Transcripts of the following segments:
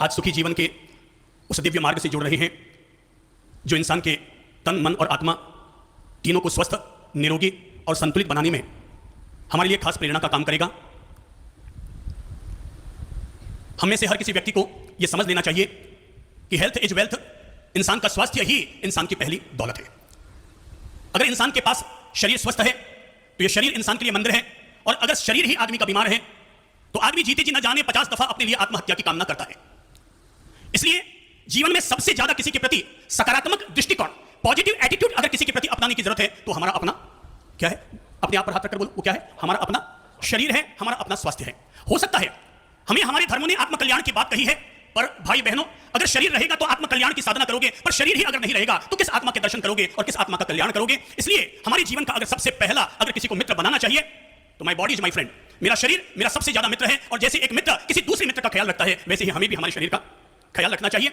आज सुखी जीवन के उस दिव्य मार्ग से जुड़ रहे हैं जो इंसान के तन, मन और आत्मा तीनों को स्वस्थ, निरोगी और संतुलित बनाने में हमारे लिए खास प्रेरणा का काम करेगा। हम में से हर किसी व्यक्ति को यह समझ लेना चाहिए कि हेल्थ इज वेल्थ, इंसान का स्वास्थ्य ही इंसान की पहली दौलत है। अगर इंसान के पास शरीर स्वस्थ है तो यह शरीर इंसान के लिए मंदिर है, और अगर शरीर ही आदमी का बीमार है तो आदमी जीते जी न जाने 50 दफा अपने लिए आत्महत्या की कामना करता है। इसलिए जीवन में सबसे ज्यादा किसी के प्रति सकारात्मक दृष्टिकोण, पॉजिटिव एटीट्यूड अगर किसी के प्रति अपनाने की जरूरत है तो हमारा अपना क्या है? अपने आप पर हाथ रखकर बोलो, वो क्या है? हमारा अपना शरीर है, हमारा अपना स्वास्थ्य है। हो सकता है हमें हमारे धर्मों ने आत्मकल्याण की बात कही है, पर भाई बहनों, अगर शरीर रहेगा तो आत्मकल्याण की साधना करोगे, पर शरीर ही अगर नहीं रहेगा तो किस आत्मा के दर्शन करोगे और किस आत्मा का कल्याण करोगे? इसलिए हमारे जीवन का अगर सबसे पहला अगर किसी को मित्र बनाना चाहिए तो my body is my friend, मेरा शरीर मेरा सबसे ज्यादा मित्र है। और जैसे एक मित्र किसी दूसरे मित्र का ख्याल रखता है, वैसे ही हमें भी हमारे शरीर का ख्याल रखना चाहिए।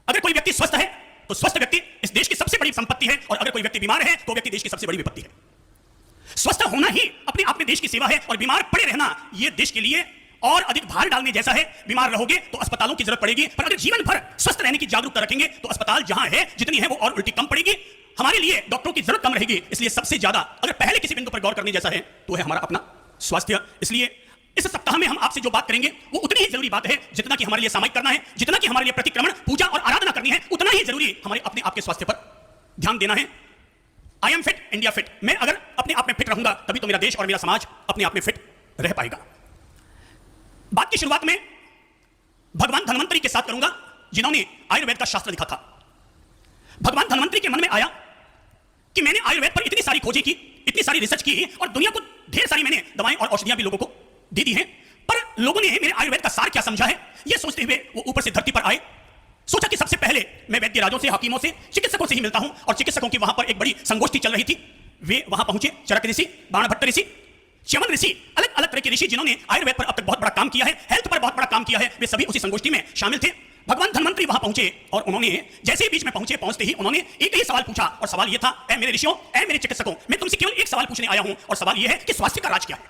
अगर कोई व्यक्ति स्वस्थ है तो स्वस्थ व्यक्ति इस देश की सबसे बड़ी संपत्ति है, और अगर कोई व्यक्ति बीमार है तो व्यक्ति देश की सबसे बड़ी विपत्ति है। स्वस्थ होना ही अपने आप में देश की सेवा है, और बीमार पड़े रहना यह देश के लिए और अधिक भार डालने जैसा है। बीमार रहोगे तो अस्पतालों की जरूरत पड़ेगी, पर अगर जीवन भर स्वस्थ रहने की जागरूकता रखेंगे तो अस्पताल जहां है जितनी है वो और उल्टी कम पड़ेगी, हमारे लिए डॉक्टरों की जरूरत कम रहेगी। इसलिए सबसे ज्यादा अगर पहले किसी बिंदु पर गौर करने जैसा है तो है हमारा अपना स्वास्थ्य। इसलिए इस सप्ताह में हम आपसे जो बात करेंगे वो उतनी ही जरूरी बात है जितना कि हमारे लिए सामायिक करना है, जितना कि हमारे लिए प्रतिक्रमण, पूजा और आराधना करनी है, उतना ही जरूरी हमारे अपने आप के स्वास्थ्य पर ध्यान देना है। I am fit, India fit. मैं अगर अपने आप में फिट रहूंगा तभी तो मेरा देश और मेरा समाज अपने आप में फिट रह पाएगा। बात की शुरुआत में भगवान धन्वंतरी के साथ करूंगा, जिन्होंने आयुर्वेद का शास्त्र लिखा था। भगवान धन्वंतरी के मन में आया कि मैंने आयुर्वेद पर इतनी सारी खोजें की, इतनी सारी रिसर्च की, और दुनिया को ढेर सारी मैंने दवाएं और औषधियां भी लोगों को दे दी हैं, पर लोगों ने मेरे आयुर्वेद का सार क्या समझा है, यह सोचते हुए वो ऊपर से धरती पर आए। सोचा कि सबसे पहले मैं वैद्य राजों से, हकीमों से, चिकित्सकों से ही मिलता हूं, और चिकित्सकों की वहां पर एक बड़ी संगोष्ठी चल रही थी। वे वहां पहुंचे, चरक ऋषि, बाणभट्ट ऋषि, च्यवन ऋषि, अलग अलग तरह के ऋषि जिन्होंने आयुर्वेद पर अब तक बहुत बड़ा काम किया है, हेल्थ पर बहुत बड़ा काम किया है, वे सभी उसी संगोष्ठी में शामिल थे। भगवान धन्वंतरी वहां पहुंचे और उन्होंने जैसे ही बीच में पहुंचते ही उन्होंने एक ही सवाल पूछा, और सवाल यह था, ऐ मेरे ऋषियों, ऐ मेरे चिकित्सकों, मैं तुमसे केवल एक सवाल पूछने आया हूं, और सवाल यह है कि स्वास्थ्य का राज क्या है?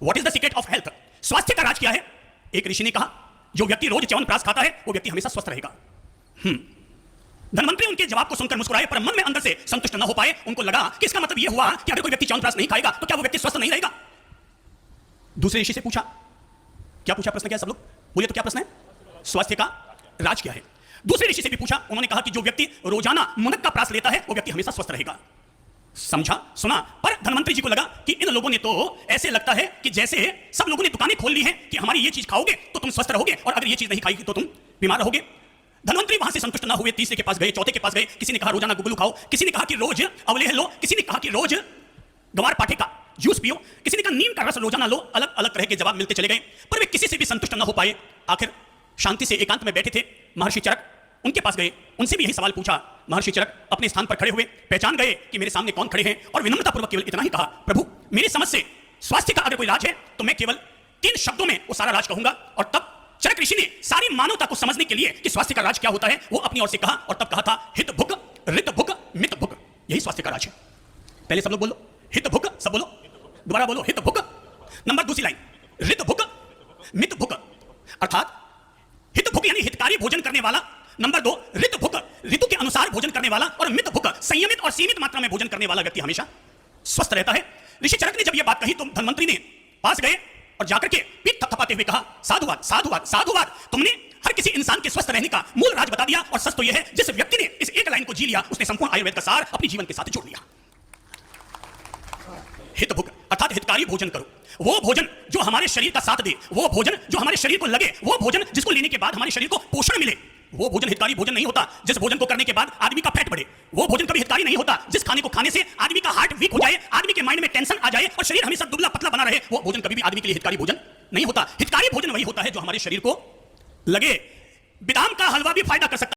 What is the secret of health? स्वास्थ्य का राज क्या है? एक ऋषि ने कहा, जो व्यक्ति रोज च्यवनप्राश खाता है वो व्यक्ति हमेशा स्वस्थ रहेगा। धन्वंतरी उनके जवाब को सुनकर मुस्कुराए, पर मन में अंदर से संतुष्ट न हो पाए। उनको लगा कि इसका मतलब यह हुआ कि अगर कोई व्यक्ति च्यवनप्राश नहीं खाएगा तो क्या वो व्यक्ति स्वस्थ नहीं रहेगा? दूसरे ऋषि से पूछा, क्या पूछा? प्रश्न क्या? सब लोग बोलिए तो क्या प्रश्न है? स्वास्थ्य का राज क्या है? दूसरे ऋषि से भी पूछा, उन्होंने कहा कि जो व्यक्ति रोजाना मुनक का प्राश लेता है वो व्यक्ति हमेशा स्वस्थ रहेगा। समझा, सुना, पर धन्वंतरी जी को लगा कि इन लोगों ने तो ऐसे लगता है कि जैसे सब लोगों ने दुकानें खोल ली हैं कि हमारी ये चीज खाओगे तो तुम स्वस्थ रहोगे, और अगर ये चीज नहीं खाएगी तो तुम बीमार रहोगे। धन्वंतरी वहां से संतुष्ट ना हुए, तीसरे के पास गए, चौथे के पास गए। किसी ने कहा रोजाना गुगलू खाओ, किसी ने कहा कि रोज अवलेह लो, किसी ने कहा कि रोज गवार पाठे का जूस पियो, किसी ने कहा नीम का रस रोजाना लो। अलग अलग तरह के जवाब मिलते चले गए, पर वे किसी से भी संतुष्ट न हो पाए। आखिर शांति से एकांत में बैठे थे महर्षि चरक, उनके पास गए, उनसे भी यही सवाल पूछा। महर्षि चरक अपने स्थान पर खड़े हुए पहचान गए कि मेरे सामने कौन खड़े हैं, और विनम्रतापूर्वक केवल इतना ही कहा, प्रभु, मेरी समझ से स्वास्थ्य का अगर कोई राज है तो मैं केवल 3 शब्दों में वो सारा राज कहूंगा। और तब चरक ऋषि ने सारी मानवता को समझने के लिए कि स्वास्थ्य का राज क्या होता है वो अपनी ओर से कहा, और तब कहा था, हित भुक, रित भुक, मित भुक, यही स्वास्थ्य का राज है। पहले सब लोग बोलो, हित भुक, सब बोलो, दोबारा बोलो, हित भुक। नंबर दूसरी लाइन, रित भुक, मित भुक, अर्थात हित भुक यानी हितकारी भोजन करने वाला। नंबर 2, ऋतु भुक, ऋतु के अनुसार भोजन करने वाला, और मित भुक, संयमित और सीमित मात्रा में भोजन करने वाला व्यक्ति हमेशा स्वस्थ रहता है। ऋषि चरक ने जब यह बात कही तो धन्वंतरी ने पास गए और जाकर के पीठ थपथपाते हुए कहा, साधुवाद, साधुवाद, साधुवाद, तुमने हर किसी इंसान के स्वस्थ रहने का मूल राज बता दिया, और सच तो यह है, जिस व्यक्ति ने इस एक लाइन को जी लिया उसने संपूर्ण आयुर्वेद का सार अपने जीवन के साथ जोड़ लिया। हित भुक अर्थात हितकारी भोजन करो, वो भोजन जो हमारे शरीर का साथ दे, वो भोजन जो हमारे शरीर को लगे, वो भोजन जिसको लेने के बाद हमारे शरीर को पोषण मिले। वो भोजन हितकारी भोजन नहीं होता जिस भोजन को करने के बाद आदमी का फैट बढ़े। वो भोजन कभी हितकारी नहीं होता जिस खाने को खाने से आदमी का हार्ट वीक हो जाए, आदमी के माइंड में टेंशन आ जाए और शरीर हमेशा दुबला पतला बना रहे। वो भोजन कभी भी आदमी के लिए हितकारी भोजन नहीं होता। हितकारी भोजन वही होता है जो हमारे शरीर को लगे। बादाम का हलवा भी फायदा कर सकता